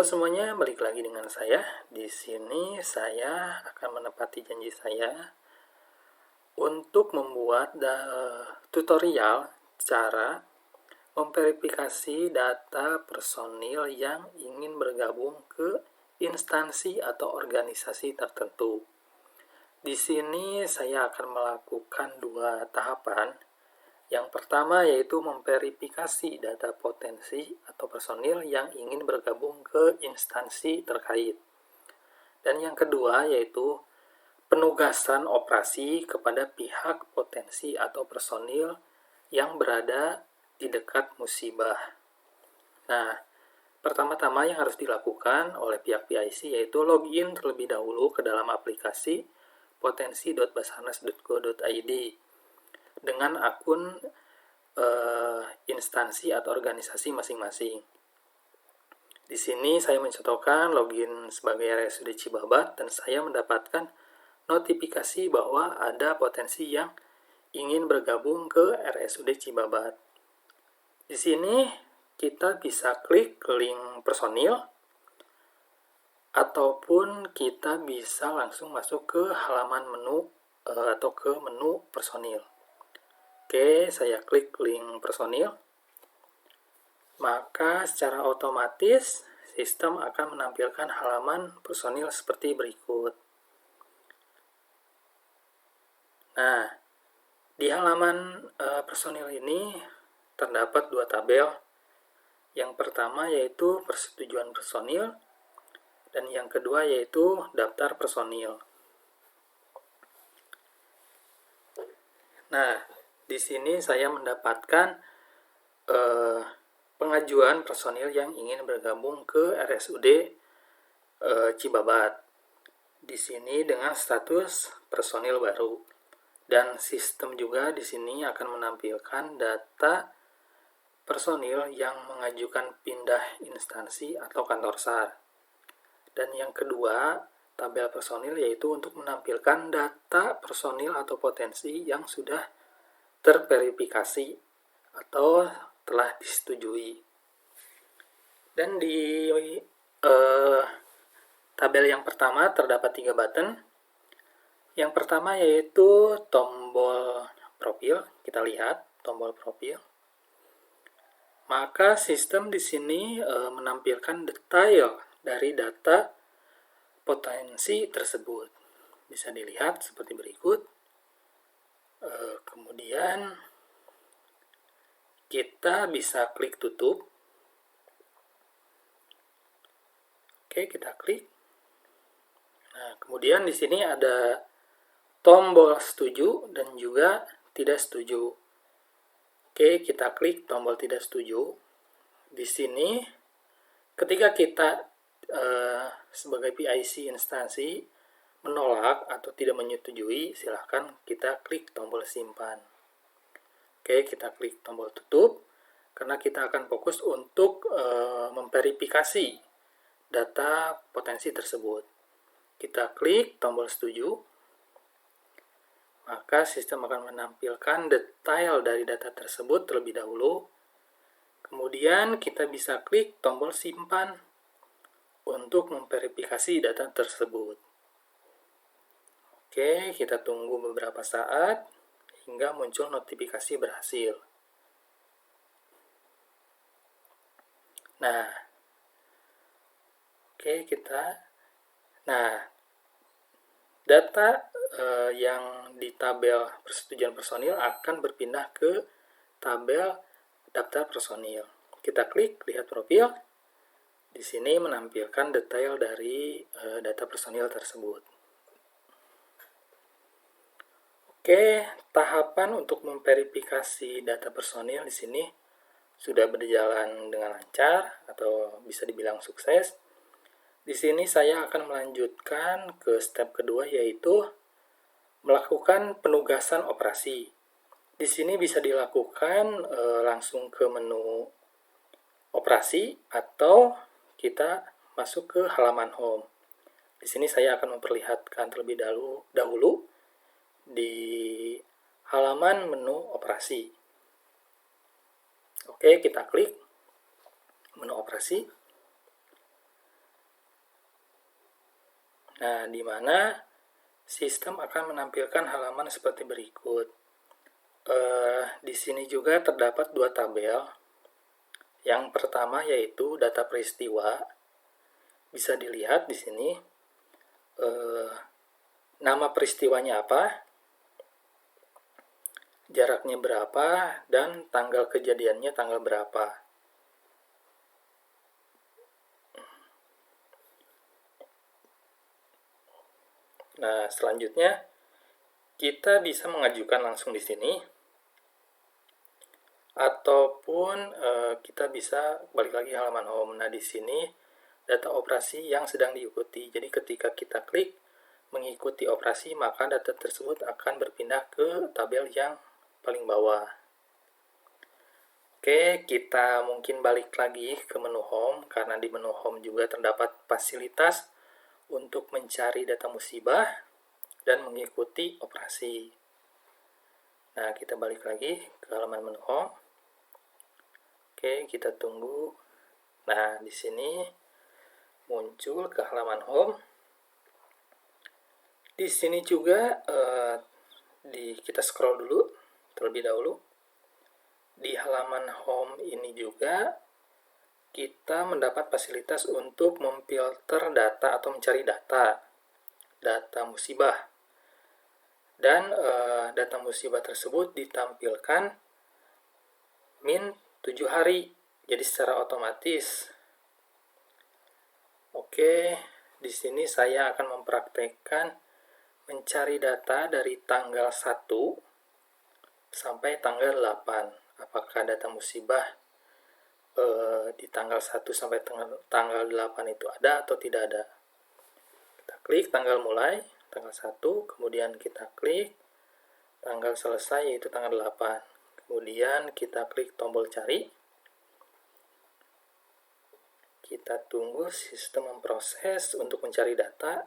Halo semuanya, balik lagi dengan saya. Di sini saya akan menepati janji saya untuk membuat tutorial cara memverifikasi data personil yang ingin bergabung ke instansi atau organisasi tertentu. Di sini saya akan melakukan dua tahapan. Yang pertama yaitu memverifikasi data potensi atau personil yang ingin bergabung ke instansi terkait. Dan yang kedua yaitu penugasan operasi kepada pihak potensi atau personil yang berada di dekat musibah. Nah, pertama-tama yang harus dilakukan oleh pihak PIC yaitu login terlebih dahulu ke dalam aplikasi potensi.basarnas.go.id dengan akun instansi atau organisasi masing-masing. Di sini saya mencontohkan login sebagai RSUD Cibabat dan saya mendapatkan notifikasi bahwa ada potensi yang ingin bergabung ke RSUD Cibabat. Di sini kita bisa klik link personil ataupun kita bisa langsung masuk ke halaman menu atau ke menu personil. Oke, saya klik link personil. Maka secara otomatis sistem akan menampilkan halaman personil seperti berikut. Nah, di halaman personil ini terdapat dua tabel. Yang pertama yaitu persetujuan personil dan yang kedua yaitu daftar personil. Nah, di sini saya mendapatkan pengajuan personil yang ingin bergabung ke RSUD Cibabat. Di sini dengan status personil baru. Dan sistem juga di sini akan menampilkan data personil yang mengajukan pindah instansi atau kantor SAR. Dan yang kedua, tabel personil yaitu untuk menampilkan data personil atau potensi yang sudah terverifikasi atau telah disetujui. Dan di tabel yang pertama terdapat 3 button. Yang pertama yaitu tombol profil. Kita lihat tombol profil. Maka sistem di sini menampilkan detail dari data potensi tersebut. Bisa dilihat seperti berikut. Kemudian kita bisa klik tutup. Oke, kita klik. Nah, kemudian di sini ada tombol setuju dan juga tidak setuju. Oke, kita klik tombol tidak setuju. Di sini ketika kita sebagai PIC instansi menolak atau tidak menyetujui, silahkan kita klik tombol simpan. Oke, kita klik tombol tutup karena kita akan fokus untuk memverifikasi data potensi tersebut. Kita klik tombol setuju, maka sistem akan menampilkan detail dari data tersebut terlebih dahulu. Kemudian kita bisa klik tombol simpan untuk memverifikasi data tersebut. Oke, kita tunggu beberapa saat hingga muncul notifikasi berhasil. Nah, oke, data yang di tabel persetujuan personil akan berpindah ke tabel daftar personil. Kita klik lihat profil. Di sini menampilkan detail dari data personil tersebut. Oke, tahapan untuk memverifikasi data personil di sini sudah berjalan dengan lancar atau bisa dibilang sukses. Di sini saya akan melanjutkan ke step kedua yaitu melakukan penugasan operasi. Di sini bisa dilakukan langsung ke menu operasi atau kita masuk ke halaman home. Di sini saya akan memperlihatkan terlebih dahulu di halaman menu operasi. Oke, kita klik menu operasi. Nah, di mana sistem akan menampilkan halaman seperti berikut. Di sini juga terdapat dua tabel. Yang pertama yaitu data peristiwa. Bisa dilihat di sini nama peristiwanya apa, jaraknya berapa, dan tanggal kejadiannya tanggal berapa. Nah, selanjutnya kita bisa mengajukan langsung di sini, ataupun kita bisa balik lagi halaman home. Nah, di sini data operasi yang sedang diikuti. Jadi ketika kita klik mengikuti operasi, maka data tersebut akan berpindah ke tabel yang paling bawah. Oke, kita mungkin balik lagi ke menu home, karena di menu home juga terdapat fasilitas untuk mencari data musibah dan mengikuti operasi. Nah, kita balik lagi ke halaman menu home. Oke, kita tunggu. Nah, di sini muncul ke halaman home. Di sini juga kita scroll dulu terlebih dahulu. Di halaman home ini juga kita mendapat fasilitas untuk memfilter data atau mencari data musibah. Dan data musibah tersebut ditampilkan min 7 hari, jadi secara otomatis. Oke, di sini saya akan mempraktekkan mencari data dari tanggal 1 sampai tanggal 8. Apakah data musibah di tanggal 1 sampai tanggal 8 itu ada atau tidak ada. Kita klik tanggal mulai, tanggal 1, kemudian kita klik tanggal selesai yaitu tanggal 8. Kemudian kita klik tombol cari. Kita tunggu sistem memproses untuk mencari data.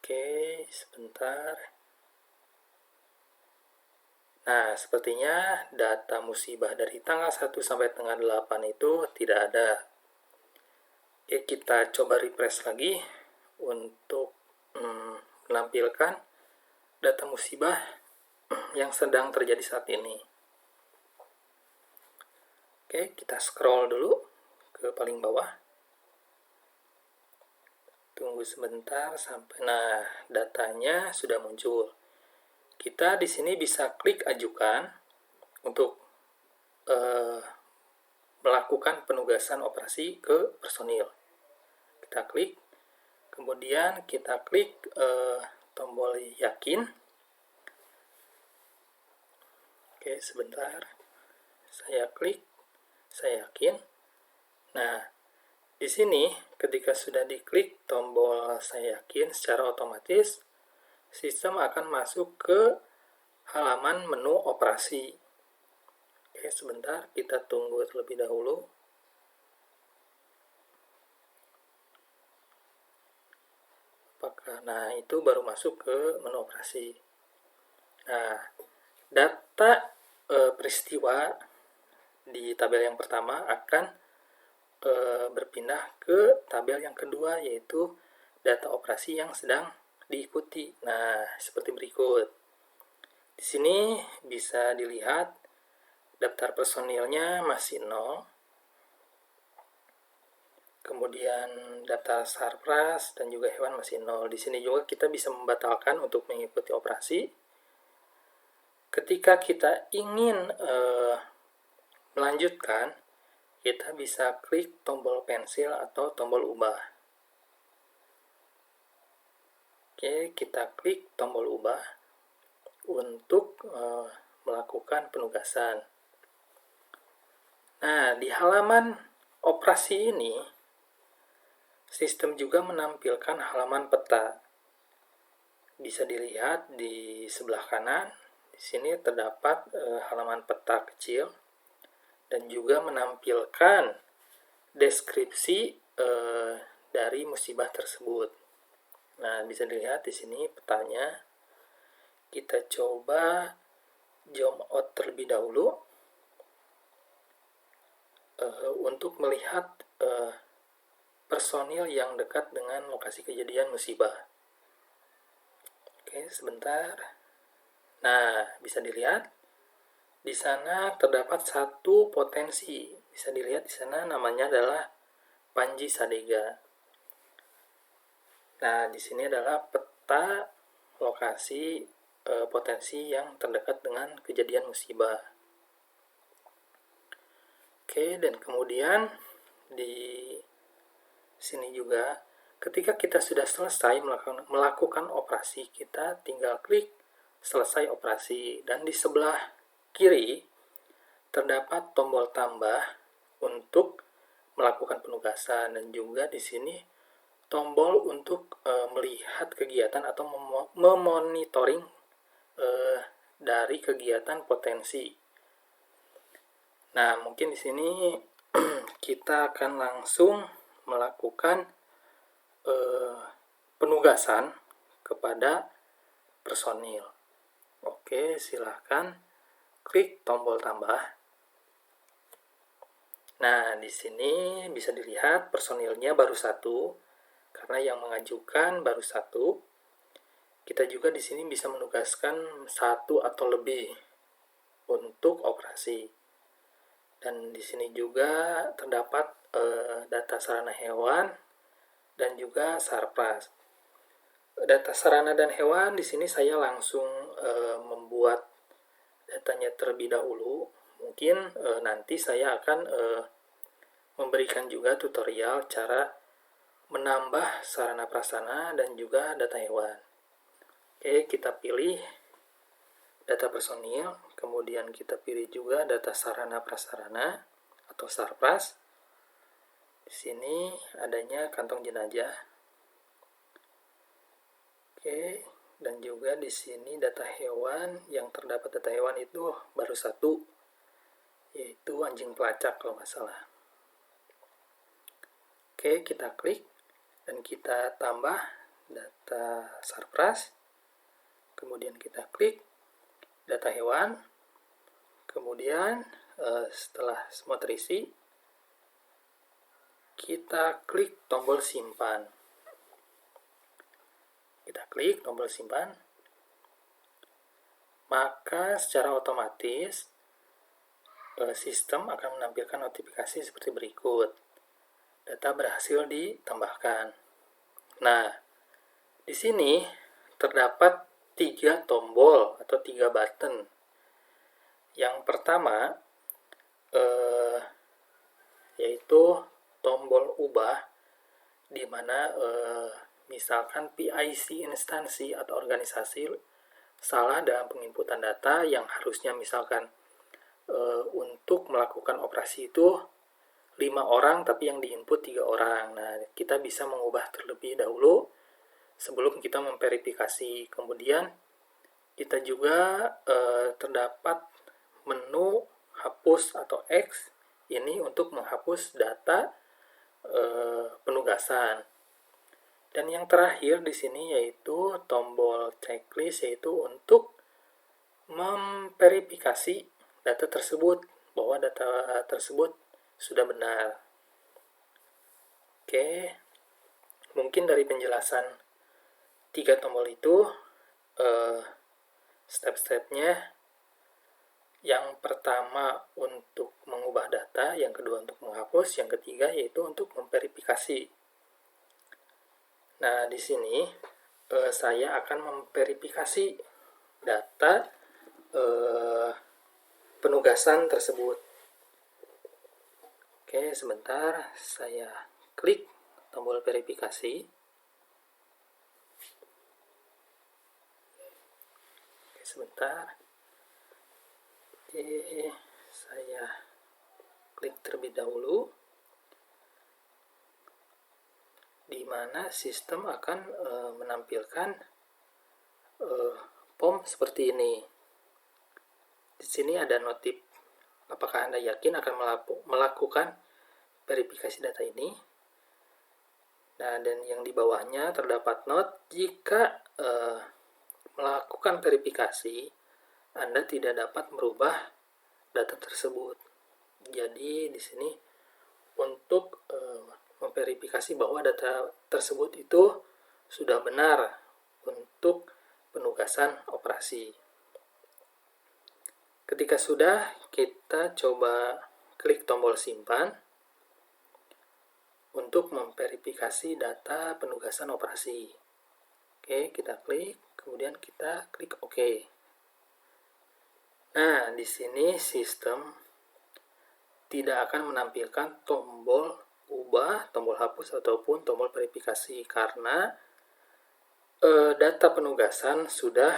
Oke, sebentar. Nah, sepertinya data musibah dari tanggal 1 sampai tanggal 8 itu tidak ada. Oke, kita coba refresh lagi untuk menampilkan data musibah yang sedang terjadi saat ini. Oke, kita scroll dulu ke paling bawah. Tunggu sebentar sampai, nah, datanya sudah muncul. Kita di sini bisa klik ajukan untuk melakukan penugasan operasi ke personil. Kita klik, kemudian kita klik tombol yakin. Oke, sebentar. Saya klik, saya yakin. Nah, di sini ketika sudah diklik tombol saya yakin, secara otomatis sistem akan masuk ke halaman menu operasi. Oke, sebentar, kita tunggu terlebih dahulu. Nah, itu baru masuk ke menu operasi. Nah, data peristiwa di tabel yang pertama akan berpindah ke tabel yang kedua, yaitu data operasi yang sedang diikuti. Nah, seperti berikut. Di sini bisa dilihat daftar personilnya masih 0. Kemudian data sarpras dan juga hewan masih 0. Di sini juga kita bisa membatalkan untuk mengikuti operasi. Ketika kita ingin melanjutkan, kita bisa klik tombol pensil atau tombol ubah. Oke, kita klik tombol ubah untuk melakukan penugasan. Nah, di halaman operasi ini, sistem juga menampilkan halaman peta. Bisa dilihat di sebelah kanan, di sini terdapat halaman peta kecil dan juga menampilkan deskripsi dari musibah tersebut. Nah, bisa dilihat di sini petanya. Kita coba zoom out terlebih dahulu untuk melihat personil yang dekat dengan lokasi kejadian musibah. Oke, sebentar. Nah, bisa dilihat di sana terdapat satu potensi. Bisa dilihat di sana namanya adalah Panji Sadega. Nah, di sini adalah peta lokasi potensi yang terdekat dengan kejadian musibah. Oke, dan kemudian di sini juga ketika kita sudah selesai melakukan operasi, kita tinggal klik selesai operasi, dan di sebelah kiri terdapat tombol tambah untuk melakukan penugasan, dan juga di sini tombol untuk melihat kegiatan atau memonitoring dari kegiatan potensi. Nah, mungkin di sini kita akan langsung melakukan penugasan kepada personil. Oke, silahkan klik tombol tambah. Nah, di sini bisa dilihat personilnya baru 1, karena yang mengajukan baru 1. Kita juga di sini bisa menugaskan 1 atau lebih untuk operasi. Dan di sini juga terdapat data sarana hewan dan juga sarpras. Data sarana dan hewan di sini saya langsung membuat datanya terlebih dahulu. Mungkin nanti saya akan memberikan juga tutorial cara menambah sarana prasarana dan juga data hewan. Oke, kita pilih data personil, kemudian kita pilih juga data sarana prasarana atau sarpras. Di sini adanya kantong jenazah. Oke, dan juga di sini data hewan, yang terdapat data hewan itu baru 1, yaitu anjing pelacak kalau nggak salah. Oke, kita klik dan kita tambah data sarpras. Kemudian kita klik data hewan. Kemudian setelah semua terisi, kita klik tombol simpan. Kita klik tombol simpan. Maka secara otomatis sistem akan menampilkan notifikasi seperti berikut. Data berhasil ditambahkan. Nah, di sini terdapat 3 tombol atau 3 button. Yang pertama yaitu tombol ubah, di mana misalkan PIC instansi atau organisasi salah dalam penginputan data yang harusnya misalkan untuk melakukan operasi itu 5 orang tapi yang diinput 3 orang. Nah, kita bisa mengubah terlebih dahulu sebelum kita memverifikasi. Kemudian kita juga terdapat menu hapus atau X, ini untuk menghapus data penugasan. Dan yang terakhir di sini yaitu tombol checklist, yaitu untuk memverifikasi data tersebut, bahwa data tersebut sudah benar. Oke, mungkin dari penjelasan 3 tombol itu, step-stepnya, yang pertama untuk mengubah data, yang kedua untuk menghapus, yang ketiga yaitu untuk memverifikasi. Nah, di sini saya akan memverifikasi data penugasan tersebut. Oke, sebentar, saya klik tombol verifikasi. Oke, sebentar. Oke, saya klik terlebih dahulu, di mana sistem akan menampilkan POM seperti ini. Di sini ada notif, apakah Anda yakin akan melakukan verifikasi data ini. Nah, dan yang di bawahnya terdapat note, jika melakukan verifikasi, Anda tidak dapat merubah data tersebut. Jadi di sini untuk memverifikasi bahwa data tersebut itu sudah benar untuk penugasan operasi. Ketika sudah, kita coba klik tombol simpan untuk memverifikasi data penugasan operasi. Oke, kita klik, kemudian kita klik OK. Nah, di sini sistem tidak akan menampilkan tombol ubah, tombol hapus, ataupun tombol verifikasi karena data penugasan sudah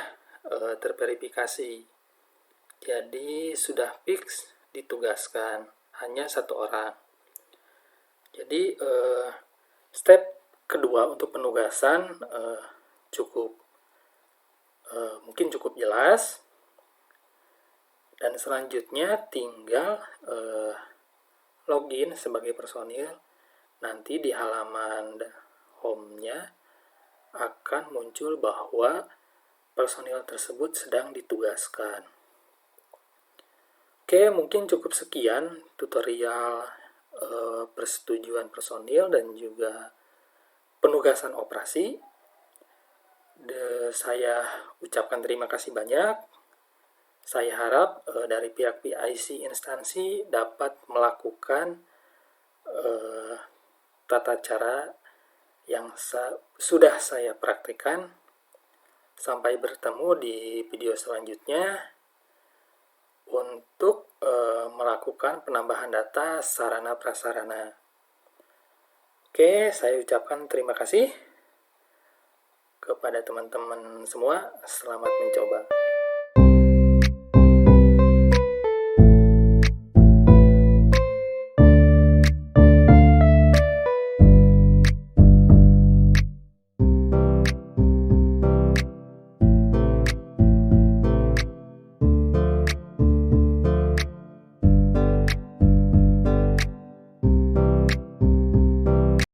terverifikasi. Jadi sudah fix ditugaskan hanya satu orang. Jadi step kedua untuk penugasan mungkin cukup jelas, dan selanjutnya tinggal login sebagai personil. Nanti di halaman home-nya akan muncul bahwa personil tersebut sedang ditugaskan. Oke, mungkin cukup sekian tutorial persetujuan personil dan juga penugasan operasi. Saya ucapkan terima kasih banyak. Saya harap dari pihak PIC instansi dapat melakukan tata cara yang sudah saya praktikkan. Sampai bertemu di video selanjutnya untuk melakukan penambahan data sarana prasarana. Oke, saya ucapkan terima kasih kepada teman-teman semua. Selamat mencoba.